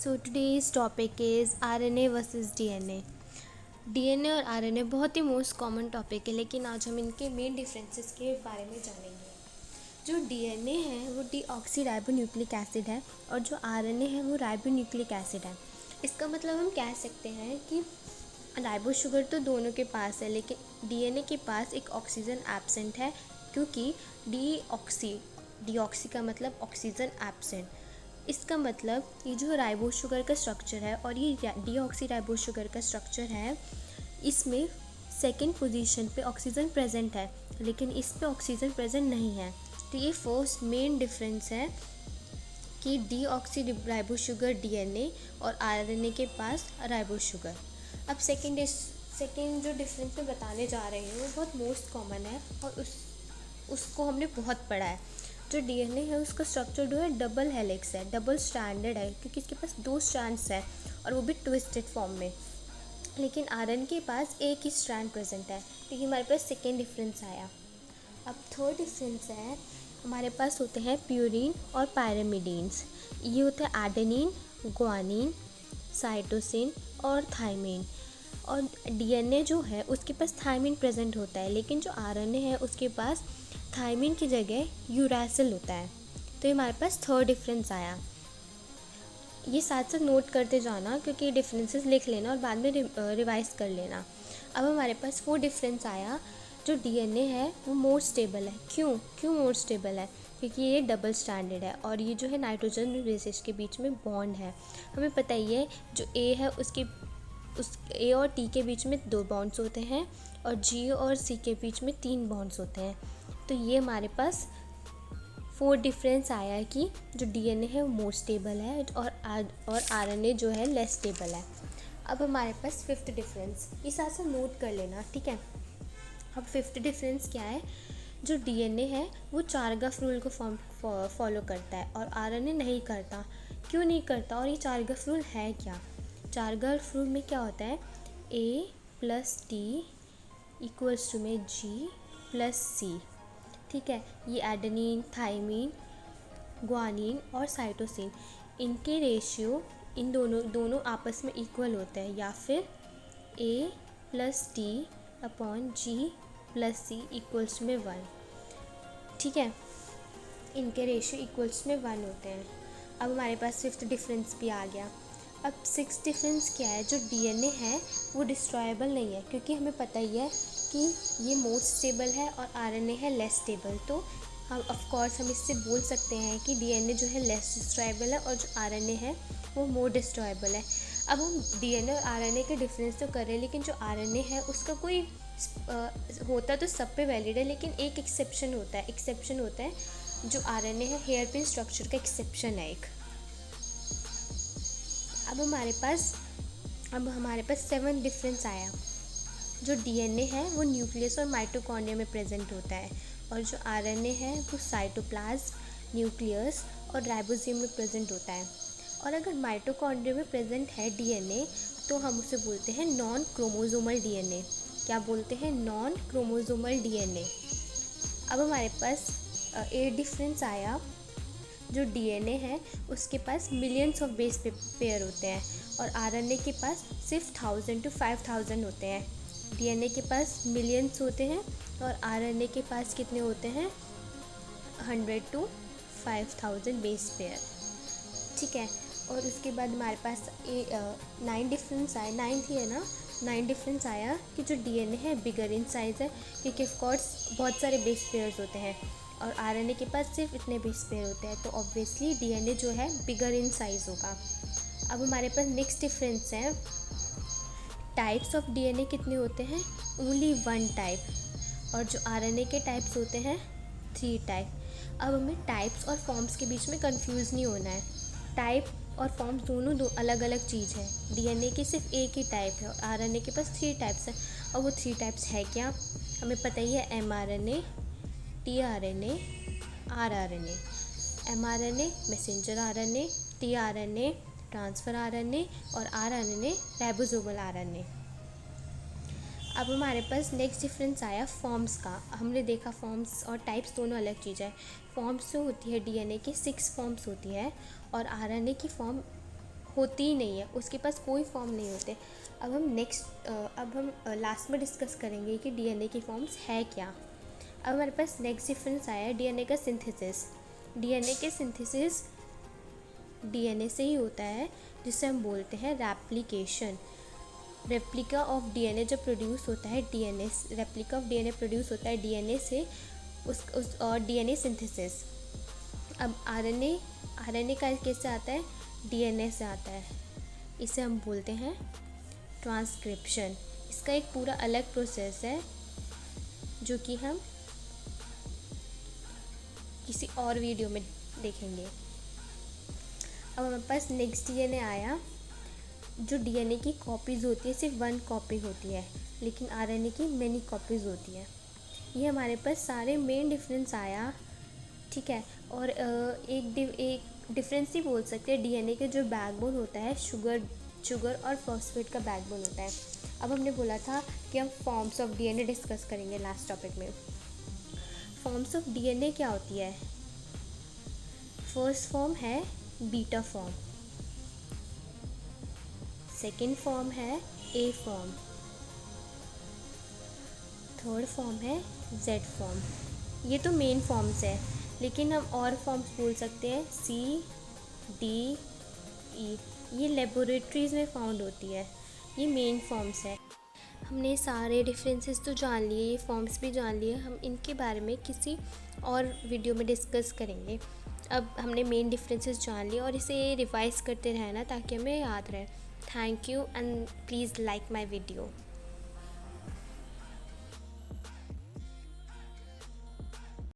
So today's topic is RNA versus DNA. DNA और RNA बहुत ही most common topic है, लेकिन आज हम इनके मेन डिफरेंसेस के बारे में जानेंगे। जो डीएनए है वो डीऑक्सीराइबोन्यूक्लिक एसिड है और जो आरएनए है वो राइबोन्यूक्लिक एसिड है। इसका मतलब हम कह सकते हैं कि राइबो शुगर तो दोनों के पास है, लेकिन डीएनए के पास एक ऑक्सीजन एब्सेंट है, क्योंकि डीऑक्सी का मतलब ऑक्सीजन एब्सेंट। इसका मतलब ये जो राइबो शुगर का स्ट्रक्चर है और ये डीऑक्सी राइबो शुगर का स्ट्रक्चर है, इसमें सेकंड पोजीशन पे ऑक्सीजन प्रेजेंट है, लेकिन इस पे ऑक्सीजन प्रेजेंट नहीं है। तो ये फर्स्ट मेन डिफरेंस है कि डीऑक्सी राइबो शुगर डीएनए और आरएनए के पास राइबो शुगर। अब सेकेंड जो डिफरेंस मैं बताने जा रही हूँ वो बहुत मोस्ट कॉमन है और उसको हमने बहुत पढ़ा है। जो डीएनए है उसका स्ट्रक्चर जो है डबल हेलिक्स है, डबल स्ट्रैंडेड है, क्योंकि इसके पास 2 स्ट्रैंड्स है और वो भी ट्विस्टेड फॉर्म में। लेकिन आरएनए के पास एक ही स्ट्रैंड प्रेजेंट है। तो ये हमारे पास सेकेंड डिफरेंस आया। अब थर्ड डिफरेंस है, हमारे पास होते हैं प्यूरिन और पायरामिडीन्स। ये होते हैं एडेनिन, ग्वानिन, साइटोसिन और थायमिन। और डीएनए जो है उसके पास थायमिन प्रेजेंट होता है, लेकिन जो आरएनए है उसके पास थायमिन की जगह यूरासिल होता है। तो ये हमारे पास थर्ड डिफरेंस आया। ये साथ साथ नोट करते जाना, क्योंकि ये डिफरेंसेस लिख लेना और बाद में रिवाइज कर लेना। अब हमारे पास वो डिफरेंस आया, जो डीएनए है वो मोर स्टेबल है। क्यों मोर स्टेबल है? क्योंकि ये डबल स्टैंडर्ड है और ये जो है नाइट्रोजन और बेसिस के बीच में बॉन्ड है। हमें पता ही है जो ए है उस ए और टी के बीच में 2 बॉन्ड्स होते हैं और जी और सी के बीच में 3 बॉन्ड्स होते हैं। तो ये हमारे पास 4 डिफरेंस आया है कि जो डीएनए है वो मोर स्टेबल है और आरएनए जो है लेस स्टेबल है। अब हमारे पास फिफ्थ डिफरेंस, ये साथ साथ नोट कर लेना, ठीक है। अब फिफ्थ डिफरेंस क्या है? जो डीएनए है वो चारगफ रूल को फॉलो करता है और आरएनए नहीं करता। क्यों नहीं करता और ये चारगफ रूल है क्या? चारगफ रूल में क्या होता है? ए प्लस टी इक्वल्स टू में जी प्लस सी, ठीक है। ये एडेनिन, थायमिन, ग्वानिन और साइटोसिन, इनके रेशियो इन दोनों आपस में इक्वल होते हैं, या फिर ए प्लस टी अपॉन जी प्लस सी इक्वल्स में 1, ठीक है। इनके रेशियो इक्वल्स में 1 होते हैं। अब हमारे पास फिफ्थ डिफरेंस भी आ गया। अब सिक्स्थ डिफरेंस क्या है? जो डीएनए है वो डिस्ट्रॉयबल नहीं है, क्योंकि हमें पता ही है कि ये मोस्ट स्टेबल है और आरएनए है लेस स्टेबल। तो हम ऑफ कोर्स हम इससे बोल सकते हैं कि डीएनए जो है लेस डिस्ट्रॉयबल है और जो आरएनए है वो मोर डिस्ट्रॉयबल है। अब हम डीएनए और आरएनए के डिफरेंस तो कर रहे हैं, लेकिन जो आरएनए है उसका कोई होता तो सब पे वैलिड है, लेकिन एक एक्सेप्शन होता है जो आरएनए है, हेयर पिन स्ट्रक्चर का एक्सेप्शन है एक। अब हमारे पास 7 डिफरेंस आया। जो डीएनए है वो न्यूक्लियस और माइटोकॉन्ड्रिया में प्रेजेंट होता है और जो आरएनए है वो साइटोप्लाज्म, न्यूक्लियस और राइबोसोम में प्रेजेंट होता है। और अगर माइटोकॉन्ड्रिया में प्रेजेंट है डीएनए तो हम उसे बोलते हैं नॉन क्रोमोसोमल डीएनए। क्या बोलते हैं? Non chromosomal DNA. अब हमारे पास 8 डिफरेंस आया। जो डीएनए है उसके पास मिलियंस ऑफ बेस पेयर होते हैं और आरएनए के पास सिर्फ 1000 to 5000 होते हैं। डीएनए के पास मिलियंस होते हैं और आरएनए के पास कितने होते हैं? 100 to 5000 बेस पेयर, ठीक है। और उसके बाद हमारे पास 9 डिफरेंस आए, 9th ही है ना, 9 डिफरेंस आया कि जो डीएनए है बिगर इन साइज़ है, क्योंकि ऑफकोर्स बहुत सारे बेस पेयर्स होते हैं और आरएनए के पास सिर्फ इतने बेस पेयर होते हैं, तो ऑब्वियसली डीएनए जो है बिगर इन साइज़ होगा। अब हमारे पास नेक्स्ट डिफरेंस है, टाइप्स ऑफ डीएनए कितने होते हैं? Only 1 type. और जो आरएनए के टाइप्स होते हैं 3 टाइप। अब हमें टाइप्स और फॉर्म्स के बीच में कंफ्यूज नहीं होना है। टाइप और फॉर्म्स दोनों दो अलग अलग चीज़ है। डीएनए की सिर्फ एक ही टाइप है और आरएनए के पास 3 टाइप्स हैं। और वो 3 टाइप्स है क्या? हमें पता ही है, mRNA, tRNA, rRNA. MRNA messenger RNA, tRNA transfer RNA और आरआरएनए राइबोसोमल आरएनए। अब हमारे पास नेक्स्ट डिफरेंस आया फॉर्म्स का। हमने देखा फॉर्म्स और टाइप्स दोनों अलग चीज़ है। फॉर्म्स जो होती है डीएनए की 6 फॉर्म्स होती है और आरएनए की फॉर्म होती ही नहीं है, उसके पास कोई फॉर्म नहीं होते। अब हम लास्ट में डिस्कस करेंगे कि डीएनए की फॉर्म्स है क्या। अब हमारे पास नेक्स्ट डिफरेंस आया है डीएनए का सिंथेसिस। डीएनए के सिंथेसिस डीएनए से ही होता है, जिसे हम बोलते हैं रेप्लिकेशन। रेप्लिका ऑफ डीएनए जब प्रोड्यूस होता है रेप्लिका ऑफ डीएनए प्रोड्यूस होता है डीएनए से, उस और डीएनए सिंथेसिस। अब आरएनए का कैसे आता है, डीएनए से आता है, इसे हम बोलते हैं ट्रांसक्रिप्शन। इसका एक पूरा अलग प्रोसेस है जो कि हम किसी और वीडियो में देखेंगे। अब हमारे पास नेक्स्ट डीएनए आया। जो डीएनए की कॉपीज़ होती है सिर्फ 1 कॉपी होती है, लेकिन आरएनए की मैनी कॉपीज़ होती है। ये हमारे पास सारे मेन डिफरेंस आया, ठीक है। और एक डिफरेंस ही बोल सकते हैं, डीएनए के जो बैकबोन होता है शुगर और फॉस्फेट का बैकबोन होता है। अब हमने बोला था कि हम फॉर्म्स ऑफ डीएनए डिस्कस करेंगे लास्ट टॉपिक में। फॉर्म्स ऑफ डीएनए क्या होती है? फर्स्ट फॉर्म है बीटा फॉर्म, सेकेंड फॉर्म है ए फॉर्म, थर्ड फॉर्म है जेड फॉर्म। ये तो मेन फॉर्म्स है, लेकिन हम और फॉर्म्स बोल सकते हैं सी, डी, ई। ये लेबोरेटरीज़ में फाउंड होती है, ये मेन फॉर्म्स है। हमने सारे डिफरेंसेस तो जान लिए, ये फॉर्म्स भी जान लिए। हम इनके बारे में किसी और वीडियो में डिस्कस करेंगे। अब हमने मेन डिफरेंसेस जान लिए और इसे रिवाइज करते रहना ताकि हमें याद रहे। Thank you and please like my video.